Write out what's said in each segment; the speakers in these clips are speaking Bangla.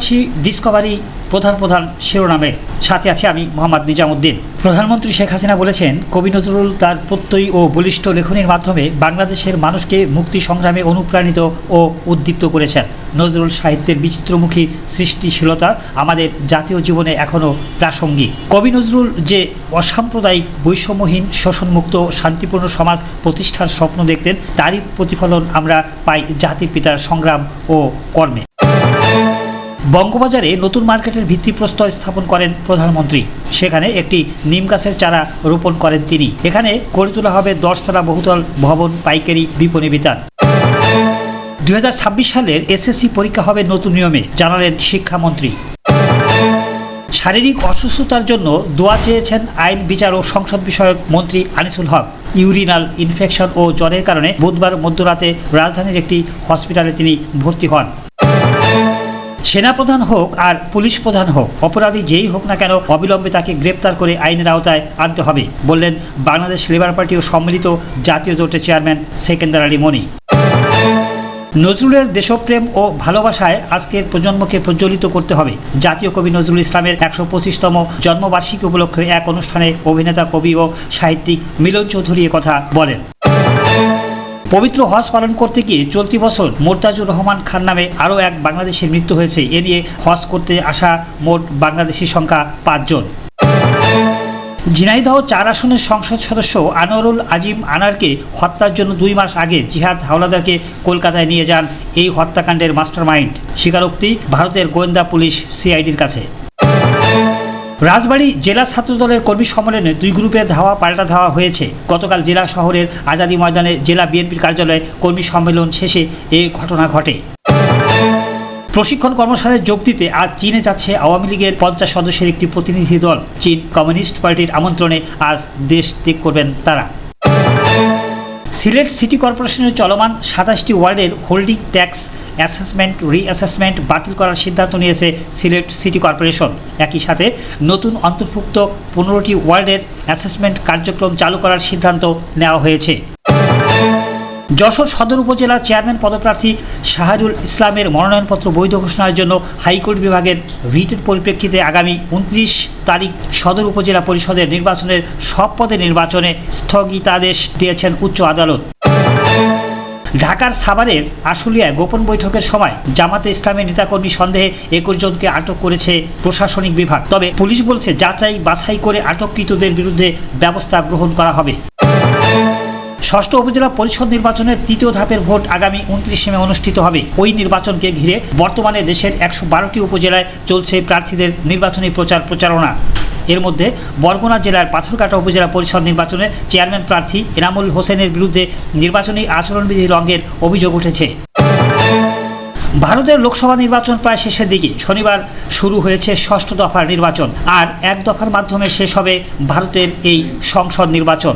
যাচ্ছি ডিসকভারি প্রধান শিরোনামে, সাথে আছে আমি মোহাম্মদ নিজামুদ্দিন। প্রধানমন্ত্রী শেখ হাসিনা বলেছেন, কবি নজরুল তার প্রত্যয়ী ও বলিষ্ঠ লেখনীর মাধ্যমে বাংলাদেশের মানুষকে মুক্তি সংগ্রামে অনুপ্রাণিত ও উদ্দীপ্ত করেছেন। নজরুল সাহিত্যের বিচিত্রমুখী সৃষ্টিশীলতা আমাদের জাতীয় জীবনে এখনও প্রাসঙ্গিক। কবি নজরুল যে অসাম্প্রদায়িক, বৈষম্যহীন, শোষণমুক্ত, শান্তিপূর্ণ সমাজ প্রতিষ্ঠার স্বপ্ন দেখতেন, তারই প্রতিফলন আমরা পাই জাতির পিতার সংগ্রাম ও কর্মে। বঙ্গবাজারে নতুন মার্কেটের ভিত্তিপ্রস্তর স্থাপন করেন প্রধানমন্ত্রী। সেখানে একটি নিম গাছের চারা রোপণ করেন তিনি। এখানে গড়ে তোলা হবে 10তলা বহুতল ভবন, পাইকারি বিপণী বিতান। 2026 সালের এসএসসি পরীক্ষা হবে নতুন নিয়মে, জানালেন শিক্ষামন্ত্রী। শারীরিক অসুস্থতার জন্য দোয়া চেয়েছেন আইন, বিচার ও সংসদ বিষয়ক মন্ত্রী আনিসুল হক। ইউরিনাল ইনফেকশন ও জ্বরের কারণে বুধবার মধ্যরাতে রাজধানীর একটি হসপিটালে তিনি ভর্তি হন। সেনাপ্রধান হোক আর পুলিশ প্রধান হোক, অপরাধী যেই হোক না কেন, অবিলম্বে তাকে গ্রেপ্তার করে আইনের আওতায় আনতে হবে, বললেন বাংলাদেশ লেবার পার্টি ও সম্মিলিত জাতীয় জোটের চেয়ারম্যান সেকেন্দার আলী মনি। নজরুলের দেশপ্রেম ও ভালোবাসায় আজকের প্রজন্মকে প্রজ্বলিত করতে হবে। জাতীয় কবি নজরুল ইসলামের 125তম জন্মবার্ষিকী উপলক্ষে এক অনুষ্ঠানে অভিনেতা, কবি ও সাহিত্যিক মিলন চৌধুরী কথা বলেন। পবিত্র হজ পালন করতে গিয়ে চলতি বছর মোর্তাজুর রহমান খান নামে আরও এক বাংলাদেশের মৃত্যু হয়েছে। এ নিয়ে হজ করতে আসা মোট বাংলাদেশি সংখ্যা 5 জন। ঝিনাইদহ 4 আসনের সংসদ সদস্য আনোয়ারুল আজিম আনারকে হত্যার জন্য 2 মাস আগে জিহাদ হাওলাদারকে কলকাতায় নিয়ে যান এই হত্যাকাণ্ডের মাস্টারমাইন্ড। স্বীকারোক্তি ভারতের গোয়েন্দা পুলিশ সিআইডির কাছে। রাজবাড়ী জেলা ছাত্রদলের কর্মী সম্মেলনে 2 গ্রুপে পাল্টা ধাওয়া হয়েছে। গতকাল জেলা শহরের আজাদি ময়দানে জেলা বিএনপির কার্যালয়ে কর্মী সম্মেলন শেষে এ ঘটনা ঘটে। প্রশিক্ষণ কর্মশালায় যোগ দিতে আজ চীনে যাচ্ছে আওয়ামী লীগের 50 সদস্যের একটি প্রতিনিধি দল। চীন কমিউনিস্ট পার্টির আমন্ত্রণে আজ দেশ ত্যাগ করবেন তারা। সিলেট সিটি কর্পোরেশনের চলমান 27টি ওয়ার্ডের হোল্ডিং ট্যাক্স অ্যাসেসমেন্ট রিঅ্যাসেসমেন্ট বাতিল করার সিদ্ধান্ত নিয়েছে সিলেট সিটি কর্পোরেশন। একই সাথে নতুন অন্তর্ভুক্ত 15টি ওয়ার্ডের অ্যাসেসমেন্ট কার্যক্রম চালু করার সিদ্ধান্ত নেওয়া হয়েছে। যশোর সদর উপজেলা চেয়ারম্যান পদপ্রার্থী শাহরুল ইসলামের মনোনয়নপত্র বৈধ ঘোষণার জন্য হাইকোর্ট বিভাগের রিটের পরিপ্রেক্ষিতে আগামী 29 তারিখ সদর উপজেলা পরিষদের নির্বাচনের সব পদে নির্বাচনে স্থগিতাদেশ দিয়েছেন উচ্চ আদালত। ঢাকার সাভারের আশুলিয়ায় গোপন বৈঠকের সময় জামাতে ইসলামের নেতাকর্মী সন্দেহে 21 জনকে আটক করেছে প্রশাসনিক বিভাগ। তবে পুলিশ বলছে যাচাই বাছাই করে আটককৃতদের বিরুদ্ধে ব্যবস্থা গ্রহণ করা হবে। ষষ্ঠ উপজেলা পরিষদ নির্বাচনের 3য় ধাপের ভোট আগামী 29 মে অনুষ্ঠিত হবে। ওই নির্বাচনকে ঘিরে বর্তমানে দেশের 112টি উপজেলায় চলছে প্রার্থীদের নির্বাচনী প্রচারণা। এর মধ্যে বরগুনা জেলার পাথরঘাটা উপজেলা পরিষদ নির্বাচনে চেয়ারম্যান প্রার্থী এনামুল হোসেনের বিরুদ্ধে নির্বাচনী আচরণবিধি লঙ্ঘনের অভিযোগ উঠেছে। ভারতের লোকসভা নির্বাচন প্রায় শেষের দিকে। শনিবার শুরু হয়েছে 6ষ্ঠ দফার নির্বাচন, আর 1 দফার মাধ্যমে শেষ হবে ভারতের এই সংসদ নির্বাচন।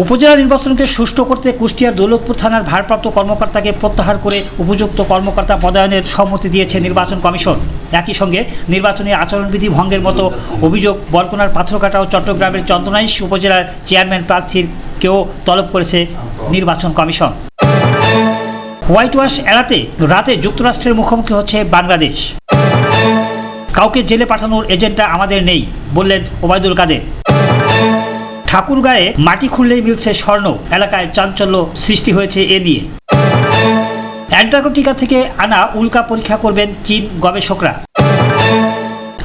উপজেলা নির্বাচনকে সুষ্ঠু করতে কুষ্টিয়ার দৌলতপুর থানার ভারপ্রাপ্ত কর্মকর্তাকে প্রত্যাহার করে উপযুক্ত কর্মকর্তা পদায়নের সম্মতি দিয়েছে নির্বাচন কমিশন। একই সঙ্গে নির্বাচনী আচরণবিধি ভঙ্গের মতো অভিযোগ বরগুনার পাথরঘাটা ও চট্টগ্রামের চন্দনাইশ উপজেলার চেয়ারম্যান প্রার্থীকেও তলব করেছে নির্বাচন কমিশন। হোয়াইট ওয়াশ এড়াতে রাতে যুক্তরাষ্ট্রের মুখোমুখি হচ্ছে বাংলাদেশ। কাউকে জেলে পাঠানোর এজেন্ডা আমাদের নেই, বললেন ওবায়দুল কাদের। ঠাকুরগাঁয়ে মাটি খুললেই মিলছে স্বর্ণ, এলাকায় চাঞ্চল্য সৃষ্টি হয়েছে এ নিয়ে। অ্যান্টার্কটিকা থেকে আনা উল্কা পরীক্ষা করবেন চীন গবেষকরা।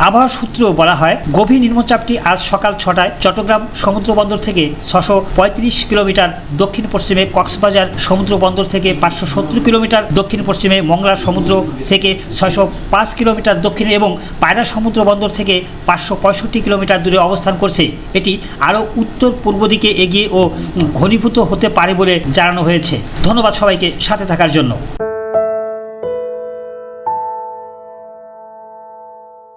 আবহাওয়া সূত্র বলা হয়, গভীর নিম্নচাপটি আজ সকাল 6টায় চট্টগ্রাম সমুদ্র বন্দর থেকে 635 কিলোমিটার দক্ষিণ পশ্চিমে, কক্সবাজার সমুদ্র বন্দর থেকে 570 কিলোমিটার দক্ষিণ পশ্চিমে, মংলা সমুদ্র থেকে 605 কিলোমিটার দক্ষিণে এবং পায়রা সমুদ্র বন্দর থেকে 565 কিলোমিটার দূরে অবস্থান করছে। এটি আরও উত্তর পূর্ব দিকে এগিয়ে ও ঘনীভূত হতে পারে বলে জানানো হয়েছে। ধন্যবাদ সবাইকে সাথে থাকার জন্য।